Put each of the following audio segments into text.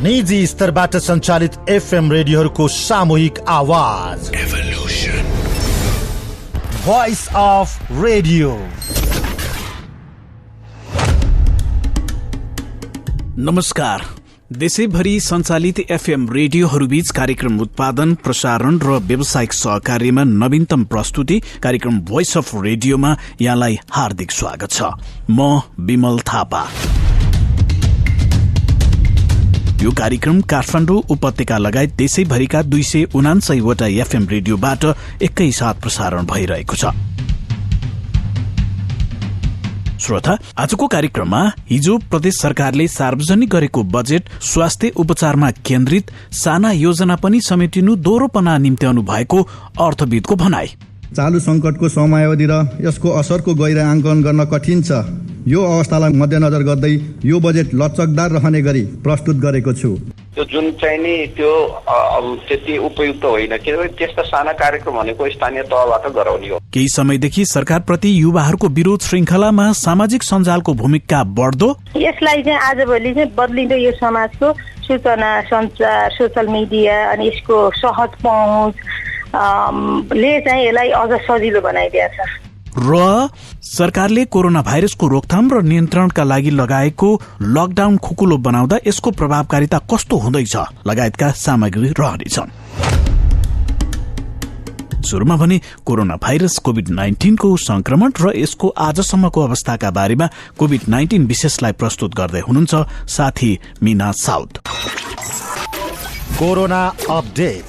निजी स्तरबाट सञ्चालित एफएम रेडियोहरूको सामूहिक आवाज एभोल्युसन भोइस अफ रेडियो। नमस्कार। देशैभरि सञ्चालित एफएम रेडियोहरूबीच कार्यक्रम उत्पादन, प्रसारण र व्यावसायिक सहकार्यमा नवीनतम प्रस्तुति कार्यक्रम भोइस अफ रेडियोमा यहाँलाई हार्दिक स्वागत छ। म विमल थापा। यो कार्यक्रम काठमाडौँ उपत्यका लगायत देशैभरिका 279 वटा एफएम रेडियोबाट एकैसाथ प्रसारण भइरहेको छ। श्रोता, आजको कार्यक्रममा हिजो प्रदेश सरकारले सार्वजनिक गरेको बजेट स्वास्थ्य उपचारमा केन्द्रित साना योजना पनि समेटिनु दोहोरोपना निम्त्याउनु भएको अर्थविदको भनाई। चालु संकटको समयावधि र यसको असरको गहिरो आंकलन गर्न कठिन छ। यो अवस्थालाई मध्यनजर गर्दै यो बजेट लचकदार रहने गरी प्रस्तुत गरेको छु। त्यो जुन चाहिँ नि त्यो त्यति उपयुक्त होइन, किनभने त्यस्ता साना कार्यक्रम भनेको स्थानीय तहबाट गराउने हो। केही समयदेखि सरकारप्रति युवाहरूको विरोध श्रृंखलामा सामाजिक सञ्जालको भूमिका बढ्दो। यसलाई चाहिँ आजभोलि चाहिँ बदलिँदो यो समाजको सूचना सञ्चार, सोशल मिडिया अनि यसको सहज पहुँच ले चाहिँ यसलाई अझ सजिलो बनाइदिएको छ। र सरकारले कोरोना भाइरसको रोकथाम र नियन्त्रणका लागि लगाएको लकडाउन खुकुलो बनाउँदा यसको प्रभावकारिता कस्तो हुँदैछ लगायतका सामग्री रहनेछन्। सुरुमा भने कोरोना भाइरस कोभिड-19 को संक्रमण र यसको आजसम्मको अवस्थाका बारेमा कोभिड-19 विशेषलाई प्रस्तुत गर्दै हुनुहुन्छ साथी मीना साउद। Corona update.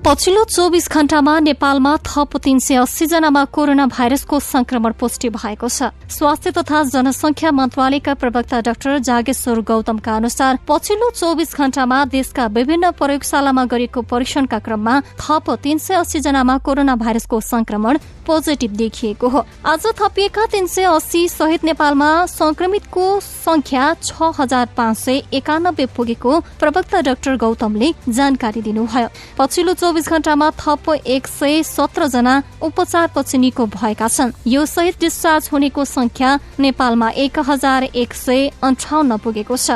पछिल्लो 24 घण्टामा नेपालमा थप 380 जनामा कोरोना भाइरसको संक्रमण पुष्टि भएको छ। स्वास्थ्य तथा जनसंख्या मन्त्रालयका प्रवक्ता डाक्टर जागेश्वर गौतमका अनुसार पछिल्लो 24 घण्टामा देशका विभिन्न प्रयोगशालामा गरिएको परीक्षणका क्रममा थप 380 जनामा कोरोना भाइरसको संक्रमण पोजिटिभ देखिएको हो। आज थपिएका 380 सहित नेपालमा संक्रमितको संख्या 6591 पुगेको प्रवक्ता डाक्टर गौतमले जानकारी दिनुभयो। पछिल्लो 24 घण्टामा थप 117 जना उपचारपछि निको भएका छन्। यो सहित डिस्चार्ज हुनेको संख्या नेपालमा 1158 पुगेको छ।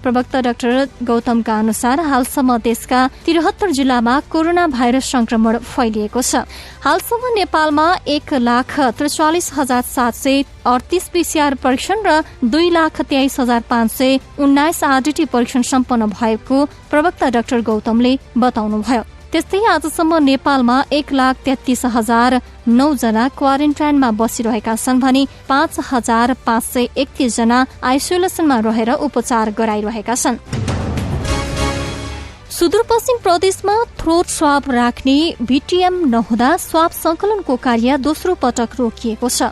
प्रवक्ता डाक्टर गौतमका अनुसार हालसम्म देशका 73 जिल्लामा कोरोना भाइरस संक्रमण फैलिएको छ। हालसम्म नेपालमा 1,43,738 पीसीआर परीक्षण र 2,23,519 आरटीटी परीक्षण सम्पन्न भएको प्रवक्ता डाक्टर गौतमले बताउनुभयो। त्यस्तै आजसम्म नेपालमा 1,33,009 जना क्वारेन्टाइनमा बसिरहेका छन् भने 5,531 जना आइसोलेसनमा रहेर उपचार गराइरहेका छन्। सुदूरपश्चिम प्रदेशमा थ्रोट स्वाब राख्ने बीटीएम नहुँदा स्वाब संकलनको कार्य दोस्रो पटक रोकिएको छ।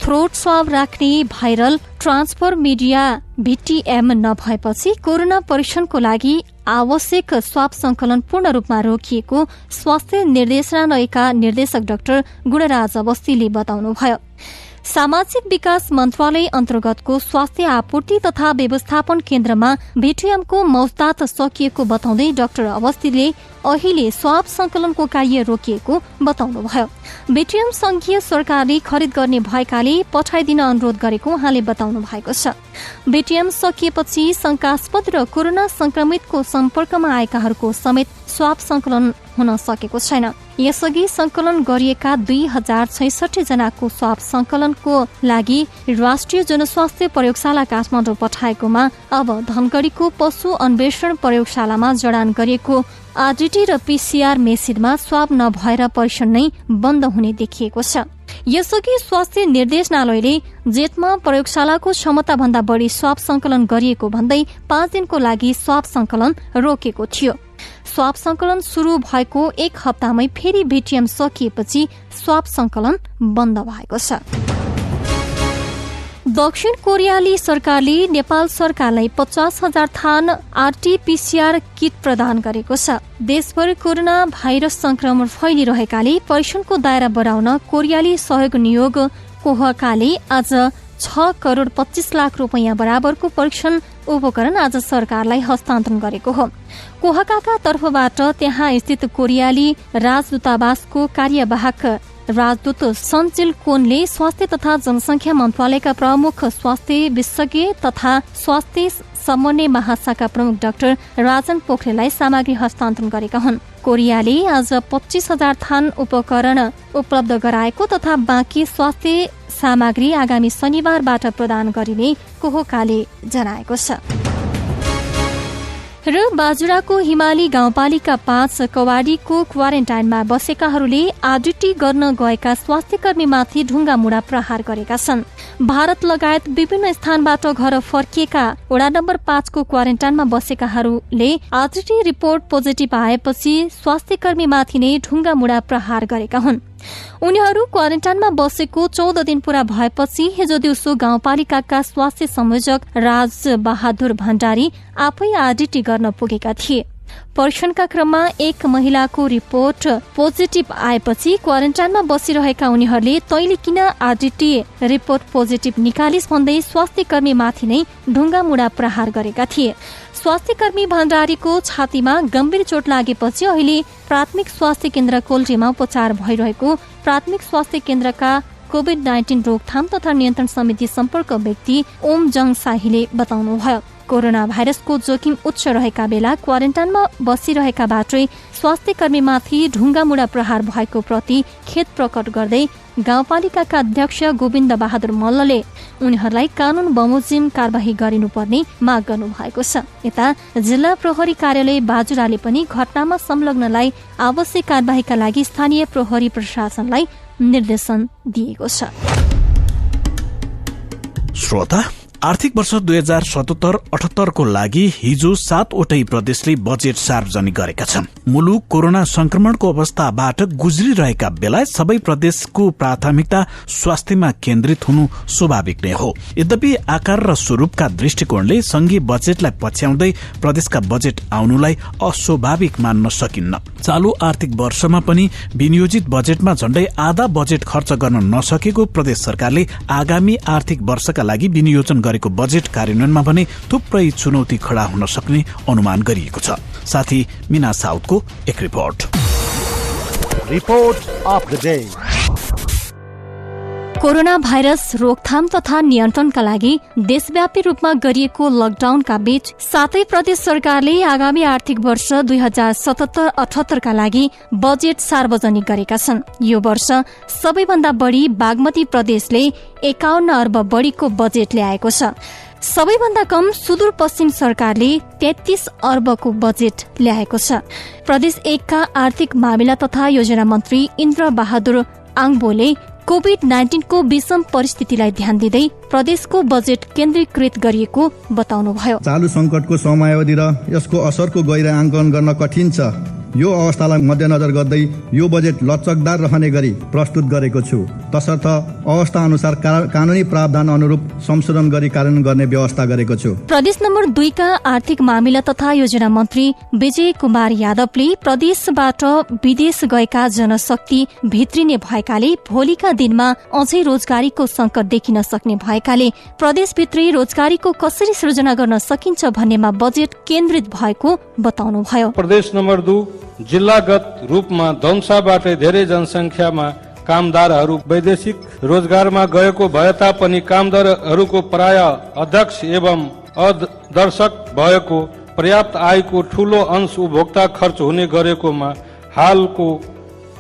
थ्रोट स्वाब राख्ने भाइरल ट्रान्सफर मिडिया बीटीएम नभएपछि कोरोना परीक्षणको लागि आवश्यक स्वाब संकलन पूर्ण रूपमा रोकिएको स्वास्थ्य निर्देशनालयका निर्देशक डाक्टर गुणराज अवस्थीले बताउनुभयो। सामाजिक विकास मन्त्रालय अन्तर्गतको स्वास्थ्य आपूर्ति तथा व्यवस्थापन केन्द्रमा बीटीएमको मौजदात सकिएको बताउँदै डाक्टर अवस्थीले अहिले स्वाब संकलनको कार्य रोकिएको बताउनुभयो। बीटीएम संघीय सरकारले खरिद गर्ने भएकाले पठाइदिन अनुरोध गरेको उहाँले बताउनु भएको छ। बीटीएम सकिएपछि शंकास्पद र कोरोना संक्रमितको सम्पर्कमा आएकाहरूको समेत स्वाब संकलन हुन सकेको छैन। यसअघि संकलन गरिएका 2066 जनाको स्वाब संकलनको लागि राष्ट्रिय जनस्वास्थ्य प्रयोगशाला काठमाडौँ पठाएकोमा अब धनगढ़ीको पशु अन्वेषण प्रयोगशालामा जडान गरिएको आरटीटी र पीसीआर मेसिनमा स्वाब नभएर परीक्षण नै बन्द हुने देखिएको छ। यसअघि स्वास्थ्य निर्देशनालयले जेठमा प्रयोगशालाको क्षमता भन्दा बढी स्वाब संकलन गरिएको भन्दै 5 दिनको लागि स्वाब संकलन रोकेको थियो। स्वाब संकलन शुरू भएको 1 हप्तामै फेरि बीटीएम सकिएपछि स्वाब संकलन बन्द भएको छ। दक्षिण कोरियाली सरकारले नेपाल सरकारलाई 50,000 थान आरटीपीसीआर किट प्रदान गरेको छ। देशभर कोरोना भाइरस संक्रमण फैलिरहेकाले परीक्षणको दायरा बढाउन कोरियाली सहयोग नियोग कोहकाले आज 6 करोड़ 25 लाख रुपैयाँ बराबरको परीक्षण उपकरण आज सरकारलाई हस्तान्तरण गरेको हो। कोहकाका तर्फबाट त्यहाँ स्थित कोरियाली राजदूतावासको कार्यवाहक राजदूत सञ्चिल कोनले स्वास्थ्य तथा जनसंख्या मन्त्रालयका प्रमुख स्वास्थ्य विशेषज्ञ तथा स्वास्थ्य समन्वय महाशाखा प्रमुख डाक्टर राजन पोखरेललाई सामग्री हस्तान्तरण गरेका हुन्। कोरियाले आज 25,000 थान उपकरण उपलब्ध गराएको तथा बाँकी स्वास्थ्य सामग्री आगामी शनिबारबाट प्रदान गरिने कोहोकाले जनाएको छ। र बाजुराको हिमाली गाउँपालिका 5 कवाडीको क्वारेन्टाइनमा बसेकाहरूले आडिटी गर्न गएका स्वास्थ्यकर्मीमाथि ढुङ्गा मुढा प्रहार गरेका छन्। भारत लगायत विभिन्न स्थानबाट घर फर्किएका वडा नम्बर 5 को क्वारेन्टाइनमा बसेकाहरूले आडिटी रिपोर्ट पोजिटिभ आएपछि स्वास्थ्यकर्मीमाथि नै ढुङ्गा मुढा प्रहार गरेका हुन्। उनीहरू क्वारेन्टाइनमा बसेको 14 दिन पूरा भएपछि हिजो दिउँसो गाउँपालिकाका स्वास्थ्य संयोजक राज बहादुर भण्डारी आफै आडिटी गर्न पुगेका थिए। परीक्षणका क्रममा एक महिलाको रिपोर्ट पोजिटिभ आएपछि क्वारेन्टाइनमा बसिरहेका उनीहरूले तैले किन आडिटी रिपोर्ट पोजिटिभ निकालिस् भन्दै स्वास्थ्यकर्मीमाथि नै ढुङ्गा मुढा प्रहार गरेका थिए। स्वास्थ्यकर्मी भण्डारीको छातीमा गम्भीर चोट लागेपछि अहिले प्राथमिक स्वास्थ्य केन्द्र कोल्टीमा उपचार भइरहेको प्राथमिक स्वास्थ्य केन्द्रका कोभिड-19 रोकथाम तथा नियन्त्रण समिति सम्पर्क व्यक्ति ओम जङ शाहीले बताउनुभयो। कोरोना भाइरसको जोखिम उच्च रहेका बेला क्वारेन्टाइनमा बसिरहेकाबाटै स्वास्थ्यकर्मीमाथि ढुङ्गा मुढा प्रहार भएको प्रति खेद प्रकट गर्दै गाउँपालिकाका अध्यक्ष गोविन्द बहादुर मल्लले उनीहरूलाई कानून बमोजिम कारबाही गरिनुपर्ने माग गर्नु भएको छ। यता जिल्ला प्रहरी कार्यालय बाजुराले पनि घटनामा संलग्नलाई आवश्यक कारबाहीका लागि स्थानीय प्रहरी प्रशासनलाई निर्देशन दिएको छ। श्रोता, आर्थिक वर्ष 2077-78 को लागि हिजो 7 वटै प्रदेशले बजेट सार्वजनिक गरेका छन्। मुलुक कोरोना संक्रमणको अवस्थाबाट गुज्रिरहेका बेला सबै प्रदेशको प्राथमिकता स्वास्थ्यमा केन्द्रित हुनु स्वाभाविक नै हो। यद्यपि आकार र स्वरूपका दृष्टिकोणले संघीय बजेटलाई पछ्याउँदै प्रदेशका बजेट आउनुलाई अस्वाभाविक मान्न सकिन्न। चालू आर्थिक वर्षमा पनि विनियोजित बजेटमा झण्डै आधा बजेट खर्च गर्न नसकेको प्रदेश सरकारले आगामी आर्थिक वर्षका लागि विनियोजन गरेको बजेट कार्यान्वयनमा भने थुप्रै चुनौती खडा हुन सक्ने अनुमान गरिएको छ। साथी मिना साउथको एक report of the day. Corona virus रोकथाम तथा नियन्त्रणका लागि देशव्यापी रूपमा गरिएको लकडाउनका बीच 7 प्रदेश सरकारले आगामी आर्थिक वर्ष 2077-78 का लागि बजेट सार्वजनिक गरेका छन्। यो वर्ष सबैभन्दा बढी बागमती प्रदेशले 51 अर्ब बढीको बजेट ल्याएको छ। सबैभन्दा कम सुदूरपश्चिम सरकारले 33 अर्बको बजेट ल्याएको छ। प्रदेश 1 का आर्थिक मामिला तथा योजना मन्त्री इन्द्र बहादुर आङबोले कोभिड-19 को विषम परिस्थितिलाई ध्यान दिँदै प्रदेशको बजेट केन्द्रीकृत गरिएको बताउनुभयो। चालू संकटको समयावधि र यसको असरको गहिरो आंकलन गर्न कठिन छ। यो अवस्थालाई मध्यनजर गर्दै यो बजेट लचकदार रहने गरी प्रस्तुत गरेको छु। तसर्थ अवस्था अनुसार कानूनी प्रावधान अनुरूप संशोधन गरी कार्यान्वयन गर्ने व्यवस्था गरेको छु। प्रदेश नम्बर 2 का आर्थिक मामिला तथा योजना मन्त्री विजय कुमार यादवले प्रदेशबाट विदेश गएका जनशक्ति भित्रिने भएकाले भोलिका दिनमा अझै रोजगारीको संकट देखिन सक्ने भएकाले प्रदेशभित्रै रोजगारीको कसरी सृजना गर्न सकिन्छ भन्नेमा बजेट केन्द्रित भएको बताउनुभयो। प्रदेश नम्बर 2 जिल्लागत रूपमा धनुषाबाट धेरै जनसंख्यामा कामदारहरू वैदेशिक रोजगारमा गएको भए तापनि कामदारहरूको प्राय अध्यक्ष एवं अदर्शक भएको पर्याप्त आयको ठूलो अंश उपभोक्ता खर्च हुने गरेकोमा हालको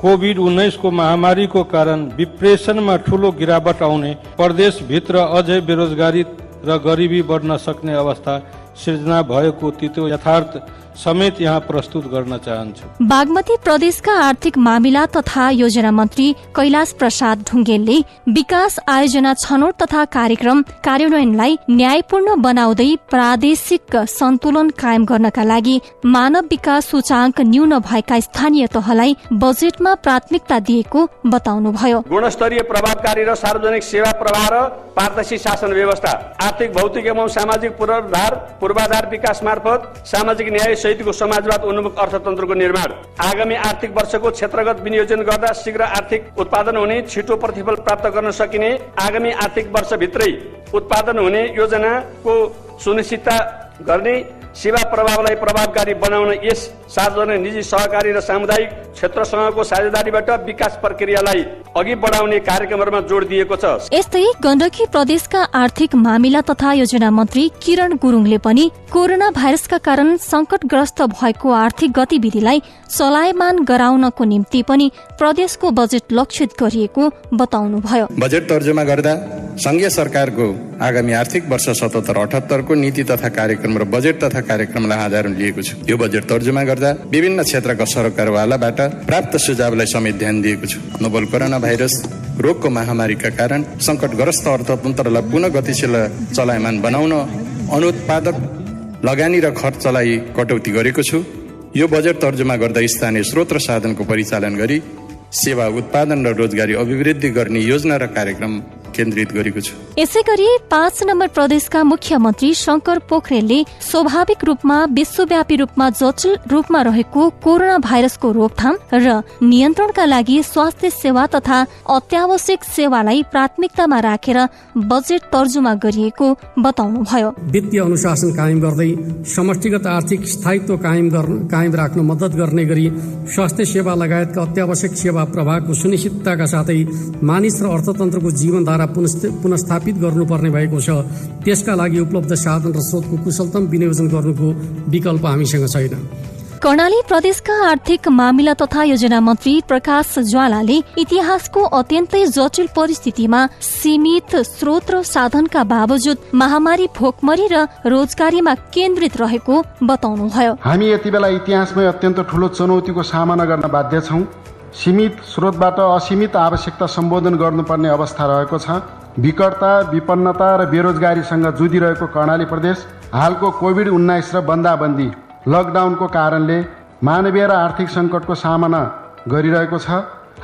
कोभिड-19 को महामारीको कारण विप्रेसनमा ठूलो गिरावट आउने प्रदेशभित्र अझै बेरोजगारी र गरिबी बढ्न सक्ने अवस्था सृजना भएको तितो यथार्थ समेत यहाँ प्रस्तुत गर्न चाहन्छु। बागमती प्रदेशका आर्थिक मामिला तथा योजना मन्त्री कैलाश प्रसाद ढुङ्गेलले विकास आयोजना छनौट तथा कार्यक्रम कार्यान्वयनलाई न्यायपूर्ण बनाउँदै प्रादेशिक सन्तुलन कायम गर्नका लागि मानव विकास सूचाङ्क न्यून भएका स्थानीय तहलाई बजेटमा प्राथमिकता दिएको बताउनुभयो। गुणस्तरीय प्रभावकारी र सार्वजनिक सेवा प्रवाह र पारदर्शी शासन व्यवस्था, आर्थिक भौतिक एवं सामाजिक पूर्वाधार विकास मार्फत सामाजिक न्याय सहितको समाजवाद उन्मुख अर्थतन्त्रको निर्माण, आगामी आर्थिक वर्षको क्षेत्रगत विनियोजन गर्दा शीघ्र आर्थिक उत्पादन हुने, छिटो प्रतिफल प्राप्त गर्न सकिने, आगामी आर्थिक वर्षभित्रै उत्पादन हुने योजनाको सुनिश्चितता गर्ने, सेवा प्रभावलाई प्रभावकारी बनाउन यस सार्वजनिक निजी सहकारी र सामुदायिक क्षेत्रसँगको साझेदारीबाट विकास प्रक्रियालाई अघि बढाउने कार्यक्रमहरूमा जोड दिएको छ। यस्तै गण्डकी प्रदेशका आर्थिक मामिला तथा योजना मन्त्री किरण गुरुङले पनि कोरोना भाइरसका कारण संकटग्रस्त भएको आर्थिक गतिविधिलाई चलायमान गराउनको निम्ति पनि प्रदेशको बजेट लक्षित गरिएको बताउनुभयो। बजेट तर्जुमा गर्दा संघीय सरकारको आगामी आर्थिक वर्ष 77-78 को नीति तथा कार्यक्रम र बजेट तथा कार्यक्रमलाई आधारमा लिएको छु। यो बजेट तर्जुमा गर्दा विभिन्न क्षेत्रका सरकारवालाबाट प्राप्त सुझावलाई समेत ध्यान दिएको छु। नोभल कोरोना भाइरस रोगको महामारीका कारण संकटग्रस्त अर्थतन्त्रलाई पुनः गतिशील चलायमान बनाउन अनुत्पादक लगानी र खर्चलाई कटौती गरेको छु। यो बजेट तर्जुमा गर्दा स्थानीय स्रोत र साधनको परिचालन गरी सेवा उत्पादन र रोजगारी अभिवृद्धि गर्ने योजना र कार्यक्रम केन्द्रित गरेको छु। यसै गरी 5 नम्बर प्रदेशका मुख्यमन्त्री शंकर पोखरेलले स्वाभाविक रूपमा विश्वव्यापी रूपमा जटिल रूपमा रहेको कोरोना भाइरसको रोकथाम र नियन्त्रणका लागि स्वास्थ्य सेवा तथा अत्यावश्यक सेवालाई प्राथमिकतामा राखेर बजेट तर्जुमा गरिएको बताउनुभयो। वित्तीय अनुशासन कायम गर्दै समष्टिगत आर्थिक स्थायित्व कायम राख्न मद्दत गर्ने गरी स्वास्थ्य सेवा लगायतका अत्यावश्यक सेवा प्रवाहको सुनिश्चितताका साथै मानिस र अर्थतन्त्रको जीवनधारा पुनस्थापित गर्नुपर्ने भएको छ। त्यसका लागि उपलब्ध साधन र स्रोतको कुशलतम विनियोजन गर्नुको विकल्प हामीसँग छैन। कर्णाली प्रदेशका आर्थिक मामिला तथा योजना मन्त्री प्रकाश ज्वालाले इतिहासको अत्यन्तै जटिल परिस्थितिमा सीमित स्रोत र साधनका बावजुद महामारी भोकमरी र रोजगारीमा केन्द्रित रहेको बताउनुभयो। हामी यति बेला इतिहासमै अत्यन्त ठूलो चुनौतीको सामना गर्न बाध्य छौं। सीमित स्रोतबाट असीमित आवश्यकता सम्बोधन गर्नुपर्ने अवस्था रहेको छ। विकटता, विपन्नता र बेरोजगारीसँग जुधिरहेको कर्णाली प्रदेश हालको कोभिड-19 र बन्दाबन्दी लकडाउनको कारणले मानवीय र आर्थिक सङ्कटको सामना गरिरहेको छ।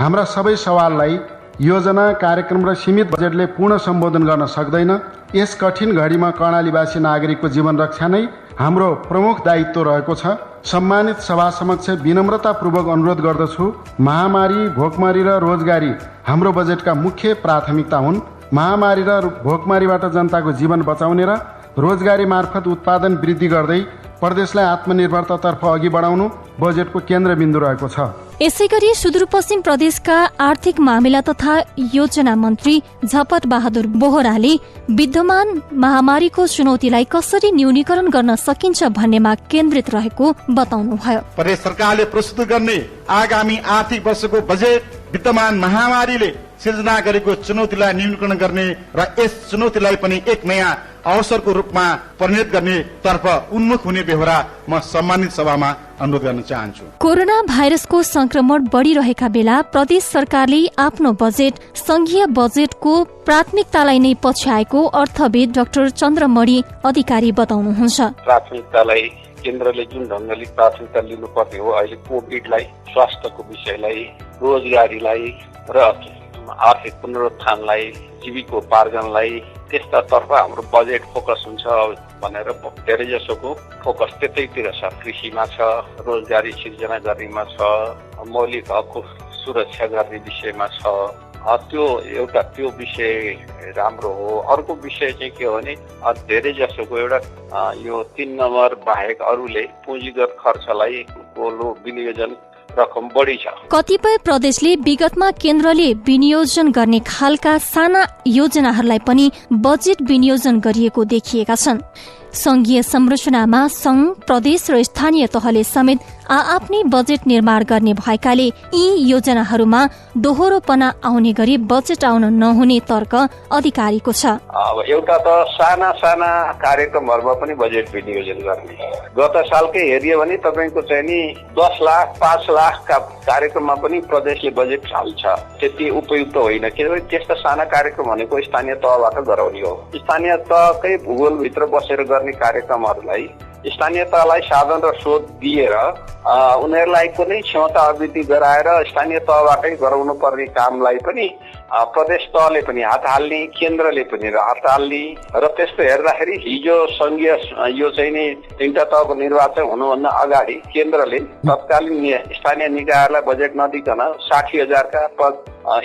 हाम्रा सबै सवाललाई योजना, कार्यक्रम र सीमित बजेटले पूर्ण सम्बोधन गर्न सक्दैन। यस कठिन घडीमा कर्णालीवासी नागरिकको जीवन रक्षा नै हाम्रो प्रमुख दायित्व रहेको छ। सम्मानित सभा समक्ष विनम्रतापूर्वक अनुरोध गर्दछु, महामारी, भोकमरी र रोजगारी हाम्रो बजेटका मुख्य प्राथमिकता हुन्। महामारी र भोकमरीबाट जनताको जीवन बचाउने र रोजगारी मार्फत उत्पादन वृद्धि गर्दै प्रदेशलाई आत्मनिर्भरतातर्फ अघि बढाउनु बजेटको केन्द्रबिन्दु रहेको छ। यसै गरी सुदूरपश्चिम प्रदेशका आर्थिक मामिला तथा योजना मन्त्री झपट बहादुर बोहराले विद्यमान महामारीको चुनौतीलाई कसरी न्यूनीकरण गर्न सकिन्छ भन्नेमा केन्द्रित रहेको बताउनुभयो। प्रदेश सरकारले प्रस्तुत गर्ने आगामी आर्थिक वर्षको बजेट विद्यमान महामारीले सिर्जना गरेको चुनौतीलाई न्यूनीकरण गर्ने र यस चुनौतीलाई पनि एक नयाँ अवसरको रूपमा परिणत गर्ने तर्फ उन्मुख हुने बेहोरा म सम्मानित सभामा अनुरोध गर्न चाहन्छु। कोरोना भाइरसको संक्रमण बढ़िरहेका बेला प्रदेश सरकारले आफ्नो बजेट संघीय बजेटको प्राथमिकतालाई नै पछ्याएको अर्थविद डाक्टर चन्द्रमणि अधिकारी बताउनुहुन्छ। प्राथमिकतालाई केन्द्रले जुन ढङ्गले प्राथमिकता लिनुपर्ने हो, अहिले कोभिडलाई, स्वास्थ्यको विषयलाई, रोजगारीलाई र आर्थिक पुनरुत्थानलाई, जीविकोपार्जनलाई, त्यस्तातर्फ हाम्रो बजेट फोकस हुन्छ भनेर धेरै जसोको फोकस त्यतैतिर छ। कृषिमा छ, रोजगारी सिर्जना गर्नेमा छ, मौलिक हकको सुरक्षा गर्ने विषयमा छ। त्यो विषय राम्रो हो। अर्को विषय चाहिँ के हो भने धेरै जसोको यो 3 नम्बर बाहेक अरूले पुँजीगत खर्चलाई विनियोजन रकम बढी छ। कतिपय प्रदेशले विगतमा केन्द्रले विनियोजन गर्ने खालका साना योजनाहरूलाई पनि बजेट विनियोजन गरिएको देखिएका छन्। संघीय संरचनामा संघ, प्रदेश र स्थानीय तहले समेत आफ्नै बजेट निर्माण गर्ने भएकाले यी योजनाहरूमा दोहोरोपना आउने गरी बजेट आउन नहुने तर्क अधिकारीको छ। अब एउटा त साना साना कार्यक्रमहरूमा पनि बजेट विनियोजन गर्ने। गत सालकै हेरियो भने तपाईँको चाहिँ नि 10 लाख 5 लाखका कार्यक्रममा पनि प्रदेशले बजेट हाल्छ। त्यति उपयुक्त होइन, किनभने त्यस्ता साना कार्यक्रम भनेको स्थानीय तहबाट गराउने हो। स्थानीय तहकै भूगोलभित्र बसेर गर्ने कार्यक्रमहरूलाई स्थानीय तहलाई साधन र स्रोत दिएर उनीहरूलाई कुनै क्षमता अभिवृद्धि गराएर स्थानीय तहबाटै गराउनु पर्ने कामलाई पनि प्रदेश तहले पनि हात हाल्ने, केन्द्रले पनि हात हाल्ने र त्यस्तो हेर्दाखेरि हिजो संघीय यो चाहिँ नि 3टा तहको निर्वाचन हुनुभन्दा अगाडि केन्द्रले तत्कालीन स्थानीय निकायलाई बजेट नदिकन 60,000 का पद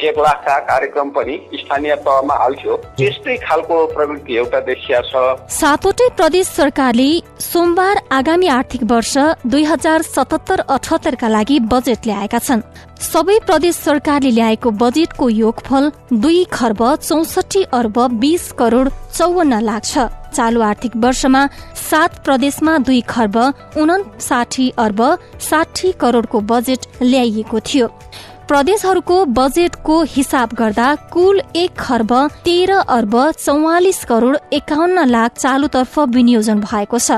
1 लाख का कार्यक्रम पनि स्थानीय तहमा हाल्थ्यो। त्यस्तै खालको प्रवृत्ति एउटा देखिया छ। 7वटै प्रदेश सरकारले सोमबार आगामी आर्थिक वर्ष 2077-78 का लागि बजेट ल्याएका छन्। सबै प्रदेश सरकारले ल्याएको बजेटको योगफल 2 खर्ब 64 अर्ब 20 करोड 54 लाख छ। चालू आर्थिक वर्षमा 7 प्रदेशमा 2 खर्ब 59 अर्ब 60 करोडको बजेट ल्याइएको थियो। प्रदेशहरूको बजेटको हिसाब गर्दा कुल 1 खर्ब 13 अर्ब 44 करोड 51 लाख चालुतर्फ विनियोजन भएको छ।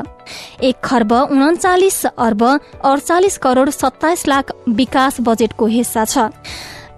1 खर्ब 39 अर्ब 48 करोड 27 लाख विकास बजेटको हिस्सा छ।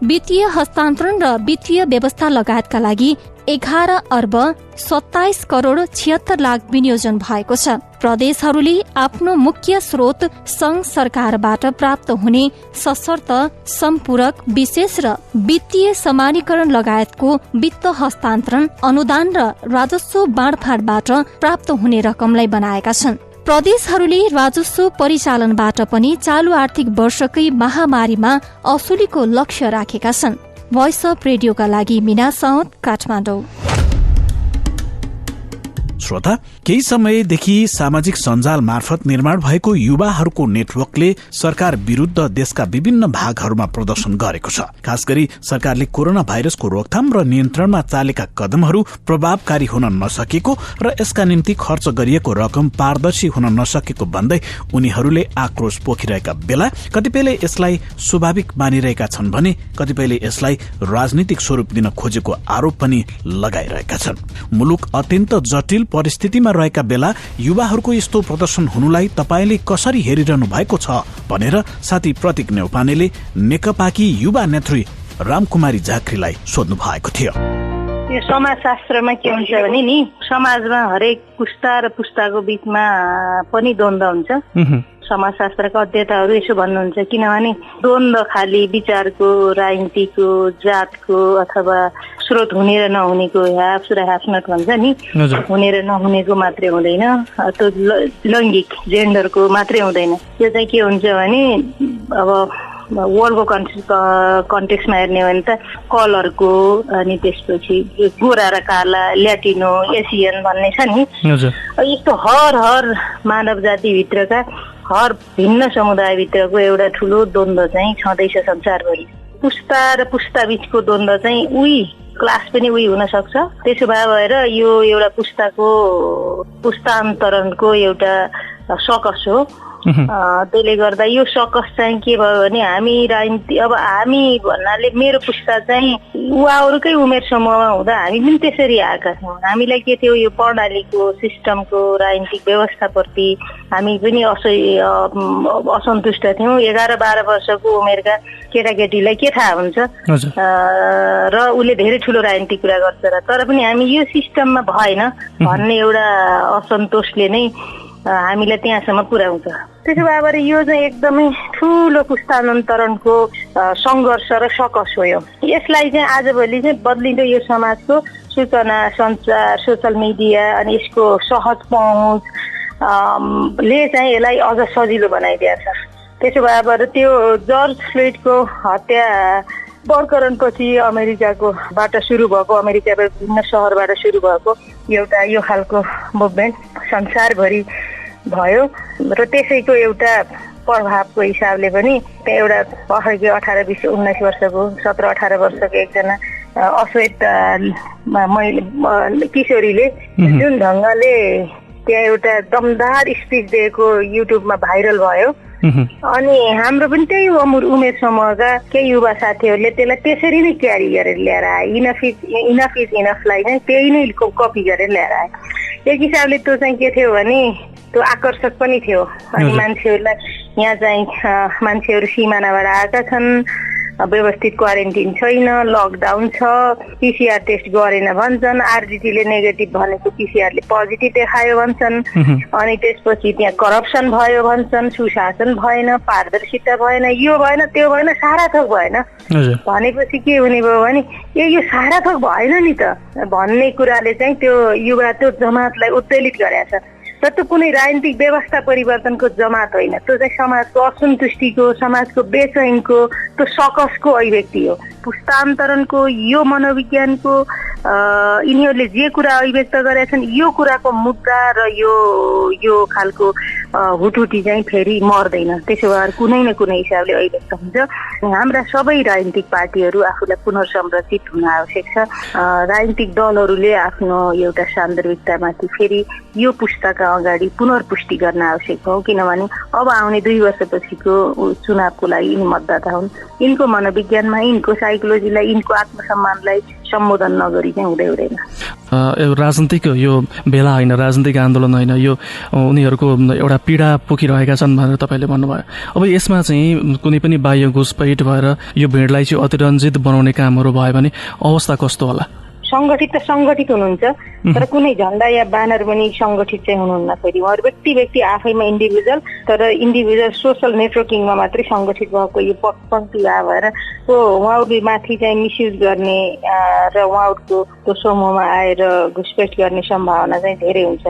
वित्तीय हस्तान्तरण र वित्तीय व्यवस्था लगायतका लागि 11 अर्ब 27 करोड 76 लाख विनियोजन भएको छ। प्रदेशहरूले आफ्नो मुख्य स्रोत संघ सरकारबाट प्राप्त हुने सशर्त सम्पूरक विशेष र वित्तीय समानीकरण लगायतको वित्त हस्तान्तरण, अनुदान र राजस्व बाँडफाँडबाट प्राप्त हुने रकमलाई बनाएका छन्। प्रदेशहरूले राजस्व परिचालनबाट पनि चालू आर्थिक वर्षकै महामारीमा असुलीको लक्ष्य राखेका छन्। भोइस अफ रेडियोका लागि मीना साउद, काठमाडौँ। श्रोता, केही समयदेखि सामाजिक सञ्जाल मार्फत निर्माण भएको युवाहरूको नेटवर्कले सरकार विरुद्ध देशका विभिन्न भागहरूमा प्रदर्शन गरेको छ। खास गरी सरकारले कोरोना भाइरसको रोकथाम र नियन्त्रणमा चालेका कदमहरू प्रभावकारी हुन नसकेको र यसका निम्ति खर्च गरिएको रकम पारदर्शी हुन नसकेको भन्दै उनीहरूले आक्रोश पोखिरहेका बेला कतिपयले यसलाई स्वाभाविक मानिरहेका छन् भने कतिपयले यसलाई राजनीतिक स्वरूप दिन खोजेको आरोप पनि लगाइरहेका छन्। मुलुक अत्यन्त जटिल परिस्थितिमा रहेका बेला युवाहरूको यस्तो प्रदर्शन हुनुलाई तपाईले कसरी हेरिरहनु भएको छ भनेर साथी प्रतीक नेउपानेले नेकपाकी युवा नेत्री रामकुमारी झाँक्रीलाई सोध्नु भएको थियो। यो समाजशास्त्रमा के हुन्छ भने नि, समाजमा हरेक पुस्ता र पुस्ताको बीचमा पनि द्वन्द्व हुन्छ। समाजशास्त्रका अध्येताहरू यसो भन्नुहुन्छ, किनभने द्वन्द्व खाली विचारको, राजनीतिको, जातको अथवा स्रोत हुने र नहुनेको ह्याप्स र ह्याप्स नट भन्छ नि, हुने र नहुनेको मात्रै हुँदैन, त्यो लैङ्गिक जेन्डरको मात्रै हुँदैन। यो चाहिँ के हुन्छ भने अब वर्ल्डको कन्टेक्समा हेर्ने हो भने त कलरको, अनि त्यसपछि गोरा र काला, ल्याटिनो, एसियन भन्ने छ नि, यस्तो हर मानव जातिभित्रका हर भिन्न समुदायभित्रको एउटा ठुलो द्वन्द्व चाहिँ छँदैछ संसारभरि। पुस्ता र पुस्ता बीचको द्वन्द्व चाहिँ क्लास पनि हुन सक्छ। त्यसो भएर यो एउटा पुस्तान्तरणको एउटा सकस हो। त्यसले गर्दा यो सकस चाहिँ के भयो भने हामी राजनीति, अब हामी भन्नाले मेरो पुस्ता चाहिँ उहाँहरूकै उमेर समूहमा हुँदा हामी पनि त्यसरी आएका छौँ। हामीलाई के थियो, यो प्रणालीको, सिस्टमको, राजनीतिक व्यवस्थाप्रति हामी पनि असन्तुष्ट थियौँ। 11-12 वर्षको उमेरका केटाकेटीलाई के थाहा हुन्छ र उसले धेरै ठुलो राजनीतिक कुरा गर्छ र, तर पनि हामी यो सिस्टममा भएन भन्ने एउटा असन्तोषले नै हामीलाई त्यहाँसम्म पुर्याउँछ। त्यसो भएर यो चाहिँ एकदमै ठुलो पुस्तान्तरणको सङ्घर्ष र सकस हो। यसलाई चाहिँ आजभोलि चाहिँ बदलिँदो यो समाजको सूचना सञ्चार, सोसल मिडिया अनि यसको सहज पहुँचले चाहिँ यसलाई अझ सजिलो बनाइदिएको छ। त्यसो भएर त्यो जर्ज फ्लोइडको हत्या प्रकरणपछि अमेरिकाबाट सुरु भएको, अमेरिकाबाट विभिन्न सहरबाट सुरु भएको एउटा यो खालको मुभमेन्ट संसारभरि भयो र त्यसैको एउटा प्रभावको हिसाबले पनि एउटा पछिको 18-19 वर्षको 17-18 वर्षको एकजना अश्वेत किशोरीले जुन ढङ्गले त्यहाँ एउटा दमदार स्पिच दिएको युट्युबमा भाइरल भयो, अनि हाम्रो पनि त्यही उमेर समूहका केही युवा साथीहरूले त्यसलाई त्यसरी नै क्यारी गरेर ल्याएर आए। इनफ इज इनफलाई नै त्यही नै कपी गरेर ल्याएर आए। एक हिसाबले त्यो चाहिँ के थियो भने त्यो आकर्षक पनि थियो। अनि मान्छेहरूलाई यहाँ चाहिँ मान्छेहरू सिमानाबाट आएका छन्, व्यवस्थित क्वारेन्टिन छैन, लकडाउन छ, PCR टेस्ट गरेन भन्छन्, आरडिटीले नेगेटिभ भनेको PCRले पोजिटिभ देखायो भन्छन्, अनि त्यसपछि त्यहाँ करप्सन भयो भन्छन्, सुशासन भएन, पारदर्शिता भएन, यो भएन त्यो भएन, सारा थोक भएन भनेपछि के हुने भयो भने यो सारा थोक भएन नि त भन्ने कुराले चाहिँ त्यो युवा त्यो जमातलाई उत्तेलित गरेछ। र त्यो कुनै राजनीतिक व्यवस्था परिवर्तनको जमात होइन, त्यो चाहिँ समाजको असन्तुष्टिको, समाजको बेचैनको, त्यो सकसको अभिव्यक्ति हो। पुस्तान्तरणको यो मनोविज्ञानको यिनीहरूले जे कुरा अभिव्यक्त गरेका छन् यो कुराको मुद्दा र यो खालको हुटुटी चाहिँ फेरि मर्दैन। त्यसो भएर कुनै न कुनै हिसाबले अभिव्यक्त हुन्छ। हाम्रा सबै राजनीतिक पार्टीहरू आफूलाई पुनर्संरचित हुन आवश्यक छ। राजनीतिक दलहरूले आफ्नो एउटा सान्दर्भिकतामाथि फेरि यो पुस्ताका अगाडि पुनर्पुष्टि गर्न आवश्यक हो, किनभने अब आउने 2 वर्षपछिको चुनावको लागि यिनी मतदाता हुन्। यिनको मनोविज्ञानमा, यिनको साइकोलोजीलाई, यिनको आत्मसम्मानलाई सम्बोधन नगरी चाहिँ हुँदैन। राजनीतिक यो भेला होइन, राजनीतिक आन्दोलन होइन, यो उनीहरूको एउटा पीडा पोखिरहेका छन् भनेर तपाईँले भन्नुभयो। अब यसमा चाहिँ कुनै पनि बाह्य घुसपैठ भएर यो भिडलाई चाहिँ अतिरञ्जित बनाउने कामहरू भयो भने अवस्था कस्तो होला? सङ्गठित त सङ्गठित हुनुहुन्छ, तर कुनै झन्डा या ब्यानर पनि सङ्गठित चाहिँ हुनुहुन्न। फेरि उहाँहरू व्यक्ति आफैमा इन्डिभिजुअल, तर इन्डिभिजुअल सोसल नेटवर्किङमा मात्रै सङ्गठित भएको यो पङ्क्ति भएर उहाँहरूले माथि चाहिँ मिसयुज गर्ने र उहाँहरूको त्यो समूहमा आएर घुसपेट गर्ने सम्भावना चाहिँ धेरै हुन्छ।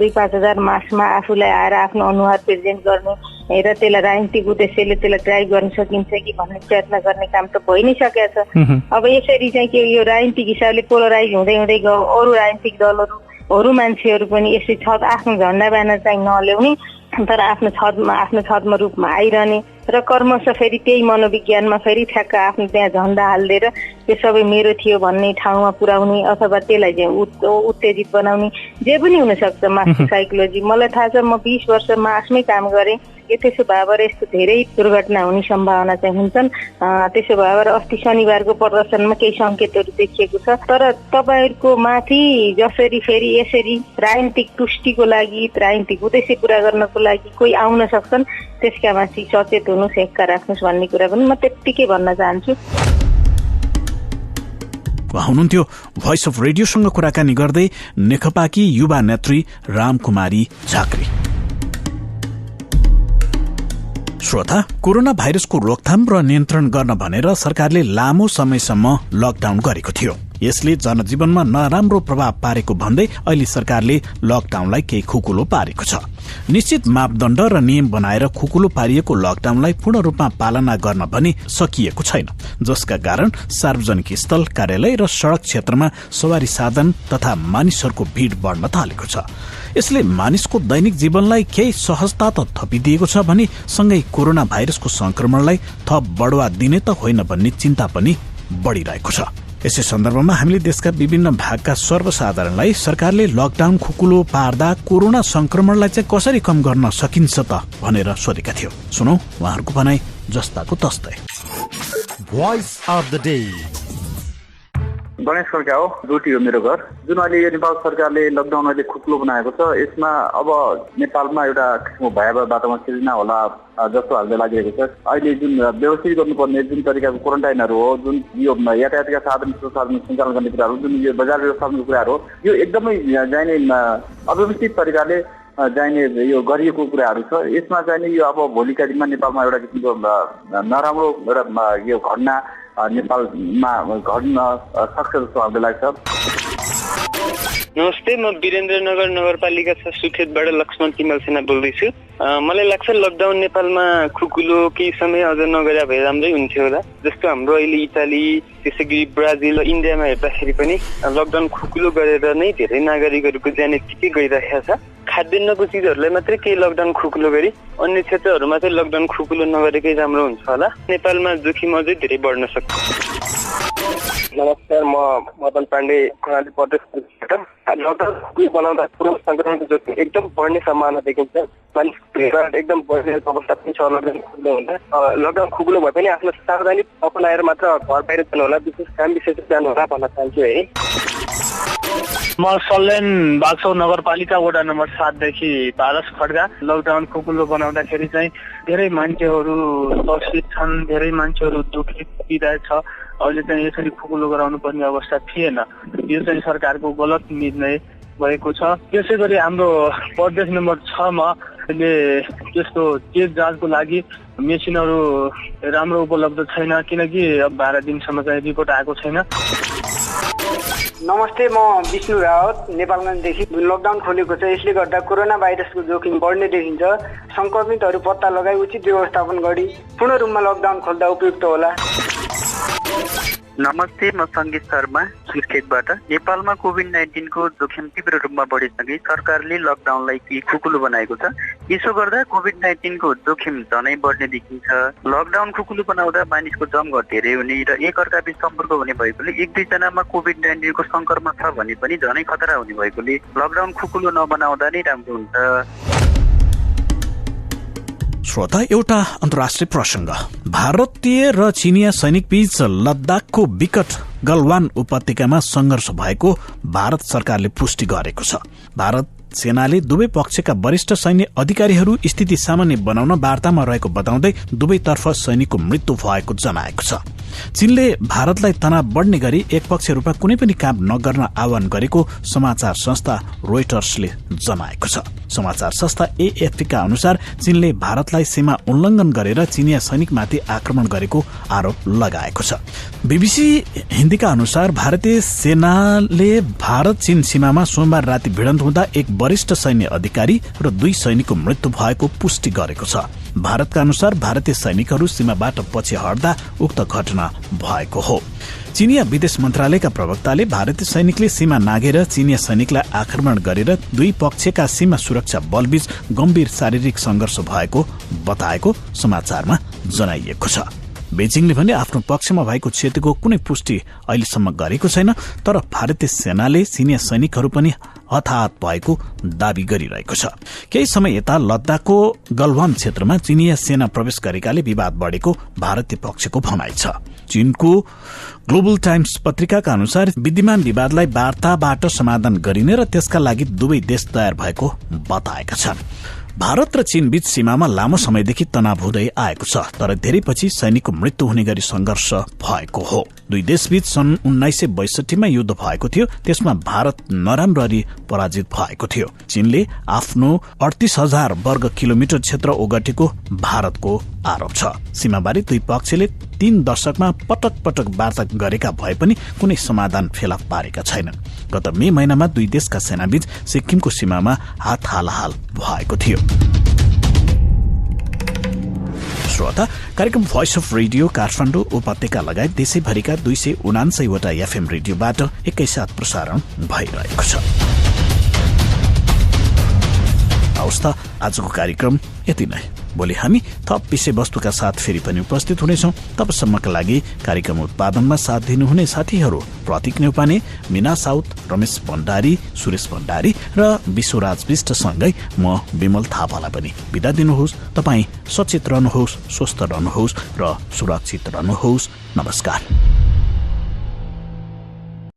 2-5 हजार मासमा आफूलाई आएर आफ्नो अनुहार प्रेजेन्ट गर्ने र त्यसलाई राजनीतिक उद्देश्यले त्यसलाई ड्राइभ गर्न सकिन्छ कि भन्ने प्रयत्न गर्ने काम त भइ नै सकेको छ। अब यसरी चाहिँ के यो राजनीतिक हिसाबले पोलराइज हुँदै गयो, अरू राजनीतिक दलहरू, अरू मान्छेहरू पनि यसरी आफ्नो झन्डा ब्यानर चाहिँ नल्याउने, तर आफ्नो छदमा रूपमा आइरहने र कर्मशः फेरि त्यही मनोविज्ञानमा फेरि ठ्याक्क आफ्नो त्यहाँ झन्डा हालिदिएर त्यो सबै मेरो थियो भन्ने ठाउँमा पुर्याउने अथवा त्यसलाई चाहिँ उत्तेजित बनाउने जे पनि हुनसक्छ। मासको साइकोलोजी मलाई थाहा छ, म 20 वर्ष मासमै काम गरेँ। त्यसो भएर यस्तो धेरै दुर्घटना हुने सम्भावना चाहिँ हुन्छन्। त्यसो भएर अस्ति शनिबारको प्रदर्शनमा केही सङ्केतहरू देखिएको छ, तर तपाईँहरूको माथि जसरी फेरि यसरी राजनीतिक तुष्टिको लागि, राजनीतिक उद्देश्य पुरा गर्नको लागि कोही आउन सक्छन्, त्यसका माथि सचेत हुनुहोस्, हेक्का राख्नुहोस् भन्ने कुरा पनि म त्यत्तिकै भन्न चाहन्छु। हुनुहुन्थ्यो भोइस अफ रेडियोसँग कुराकानी गर्दै नेकपाकी युवा नेत्री रामकुमारी झाँक्री। श्रोता, कोरोना भाइरसको रोकथाम र नियन्त्रण गर्न भनेर सरकारले लामो समयसम्म लकडाउन गरेको थियो। यसले जनजीवनमा नराम्रो प्रभाव पारेको भन्दै अहिले सरकारले लकडाउनलाई केही खुकुलो पारेको छ। निश्चित मापदण्ड र नियम बनाएर खुकुलो पारिएको लकडाउनलाई पूर्ण रूपमा पालना गर्न पनि सकिएको छैन, जसका कारण सार्वजनिक स्थल, कार्यालय र सड़क क्षेत्रमा सवारी साधन तथा मानिसहरूको भीड़ बढ्न थालेको छ। यसले मानिसको दैनिक जीवनलाई केही सहजता त थपिदिएको छ भने सँगै कोरोना भाइरसको संक्रमणलाई थप बढुवा दिने त होइन भन्ने चिन्ता पनि बढ़िरहेको छ। यसै सन्दर्भमा हामीले देशका विभिन्न भागका सर्वसाधारणलाई सरकारले लकडाउन खुकुलो पार्दा कोरोना संक्रमणलाई चाहिँ कसरी कम गर्न सकिन्छ त भनेर सोधेका थियौं। सुनौ उहाँहरूको भनाई जस्ताको तस्तै। Voice of the day. Ganesh Khadka हो, डोटी हो मेरो घर। जुन अहिले यो नेपाल सरकारले लकडाउन अहिले खुकुलो बनाएको छ, यसमा अब नेपालमा एउटा किसिमको भयावह वातावरण सिर्जना होला जस्तो हामीलाई लागिरहेको छ। अहिले जुन व्यवस्थित गर्नुपर्ने जुन तरिकाको क्वारेन्टाइनहरू हो, जुन यो यातायातका साधन सञ्चालन गर्ने कुराहरू, जुन यो बजार व्यवस्थापनको कुराहरू हो, यो एकदमै जाने अव्यवस्थित तरिकाले जाने यो गरिएको कुराहरू छ। यसमा चाहिँ यो अब भोलिका दिनमा नेपालमा एउटा किसिमको नराम्रो एउटा यो घटना नेपालमा घट्न सक्छ जस्तो हामीलाई लाग्छ। नमस्ते, म वीरेन्द्रनगर नगरपालिका 6 सुखेतबाट लक्ष्मण तिमल सेना बोल्दैछु। मलाई लाग्छ लकडाउन नेपालमा खुकुलो केही समय अझ नगरे भए राम्रै हुन्थ्यो होला। जस्तो हाम्रो अहिले इटाली, त्यसै गरी ब्राजिल र इन्डियामा हेर्दाखेरि पनि लकडाउन खुकुलो गरेर नै धेरै नागरिकहरूको ज्यान यत्तिकै गइरहेको छ। खाद्यान्नको चिजहरूलाई मात्रै केही लकडाउन खुकुलो गरी अन्य क्षेत्रहरूमा चाहिँ लकडाउन खुकुलो नगरेकै राम्रो हुन्छ होला। नेपालमा जोखिम अझै धेरै बढ्न सक्छ। नमस्कार, म मदन पाण्डे कर्णाली प्रदेशबाट। लकडाउन खुकुलो बनाउँदा कोरोना संक्रमणको जोखिम एकदम बढ्ने सम्भावना देखिन्छ। मानिसको भिडभाड एकदम बढिरहेको अवस्था पनि छ लकडाउन खुकुलो हुँदा। लकडाउन खुकुलो भए पनि आफ्नो सावधानी अपनाएर मात्र घर बाहिर जानु होला, विशेष काम विशेष जानु होला भन्न चाहन्छु है। म सल्यान बाक्सो नगरपालिका वडा नम्बर 7 देखि पारस खड्गा। लकडाउन खुकुलो बनाउँदाखेरि चाहिँ धेरै मान्छेहरू तर्सित छन्, धेरै मान्छेहरू दुखित पीडित छ। अहिले चाहिँ यसरी खुकुलो गराउनु पर्ने अवस्था थिएन। यो चाहिँ सरकारको गलत निर्णय भएको छ। त्यसै गरी हाम्रो प्रदेश नम्बर 6 मा अहिले त्यस्तो चेक जाँचको लागि मेसिनहरू राम्रो उपलब्ध छैन, किनकि अब 12 दिनसम्म चाहिँ रिपोर्ट आएको छैन। नमस्ते, म विष्णु रावत नेपालगञ्जदेखि। लकडाउन खोलेको छ, यसले गर्दा कोरोना भाइरसको जोखिम बढ्ने देखिन्छ। संक्रमितहरू पत्ता लगाई उचित व्यवस्थापन गरी पूर्ण रूपमा लकडाउन खोल्दा उपयुक्त होला। नमस्ते, म सङ्गीत शर्मा सुर्खेतबाट। नेपालमा कोभिड-19 को जोखिम तीव्र रूपमा बढिसके सरकारले लकडाउनलाई खुकुलो बनाएको छ। यसो गर्दा कोभिड-19 को जोखिम झनै बढ्ने देखिन्छ। लकडाउन खुकुलो बनाउँदा मानिसको जमघट धेरै हुने र एकअर्का बीच सम्पर्क हुने भएकोले एक दुईजनामा कोभिड-19 को संक्रमण छ भने पनि झनै खतरा हुने भएकोले लकडाउन खुकुलो नबनाउँदा नै राम्रो हुन्छ। श्रोता, एउटा अन्तर्राष्ट्रिय प्रसंग। भारतीय र चिनिया सैनिक बीच लद्दाखको विकट गलवान उपत्यकामा संघर्ष भएको भारत सरकारले पुष्टि गरेको छ। भारत सेनाले दुवै पक्षका वरिष्ठ सैन्य अधिकारीहरू स्थिति सामान्य बनाउन वार्तामा रहेको बताउँदै दुवैतर्फ सैनिकको मृत्यु भएको जनाएको छ। चीनले भारतलाई तनाव बढ्ने गरी एकपक्ष रूपमा कुनै पनि काम नगर्न आह्वान गरेको समाचार संस्था रोइटर्सले जनाएको छ। समाचार संस्था AFP का अनुसार चीनले भारतलाई सीमा उल्लंघन गरेर चिनिया सैनिकमाथि आक्रमण गरेको आरोप लगाएको छ। BBC हिन्दीका अनुसार भारतीय सेनाले भारत चीन सीमामा सोमबार राति भिडन्त हुँदा एक वरिष्ठ सैन्य अधिकारी र 2 सैनिकको मृत्यु भएको पुष्टि गरेको छ। भारतका अनुसार भारतीय सैनिकहरू सीमाबाट पछि हट्दा उक्त घटना भएको हो। चीनिया विदेश मन्त्रालयका प्रवक्ताले भारतीय सैनिकले सीमा नाघेर चिनिया सैनिकलाई आक्रमण गरेर दुई पक्षका सीमा सुरक्षा बलबीच गम्भीर शारीरिक संघर्ष भएको बताएको समाचारमा जनाइएको छ। बेजिङले भने आफ्नो पक्षमा भएको क्षतिको कुनै पुष्टि अहिलेसम्म गरेको छैन, तर भारतीय सेनाले चिनिया सैनिकहरू पनि हताहत भएको दावी गरिरहेको छ। केही समय यता लद्दाखको गलवान क्षेत्रमा चिनिया सेना प्रवेश गरेकाले विवाद बढेको भारतीय पक्षको भनाइ छ। चीनको ग्लोबल टाइम्स पत्रिकाका अनुसार विद्यमान विवादलाई वार्ताबाट समाधान गरिने र त्यसका लागि दुवै देश तयार भएको बताएका छन्। भारत र चीन बीच सीमामा लामो समयदेखि तनाव हुँदै आएको छ, तर धेरै पछि सैनिकको मृत्यु हुने गरी संघर्ष भएको हो। दुई देशबीच सन् 1962 मा युद्ध भएको थियो, त्यसमा भारत नराम्ररी पराजित भएको थियो। चीनले आफ्नो 38,000 वर्ग किलोमिटर क्षेत्र ओगटेको भारतको आरोप छ। सीमाबारे दुई पक्षले 3 दशकमा पटक पटक वार्ता गरेका भए पनि कुनै समाधान फेला पारेका छैनन्। गत मे महिनामा दुई देशका सेनाबीच सिक्किमको सीमामा हात हालहाल भएको थियो। श्रोता, कार्यक्रम भोइस अफ रेडियो काठमाडौँ उपत्यका लगायत देशैभरिका 279 वटा FM रेडियोबाट एकैसाथ प्रसारण भइरहेको छ। हवस् त, आजको कार्यक्रम यति नै। भोलि हामी थप विषयवस्तुका साथ फेरि पनि उपस्थित हुनेछौँ। तबसम्मका लागि कार्यक्रम उत्पादनमा साथ दिनुहुने साथीहरू प्रतीक नेउपाने, मीना साउथ, रमेश भण्डारी, सुरेश भण्डारी र विश्वराज विष्टसँगै म विमल थापालाई पनि बिदा दिनुहोस्। तपाईँ सचेत रहनुहोस्, स्वस्थ रहनुहोस् र सुरक्षित रहनुहोस्। नमस्कार।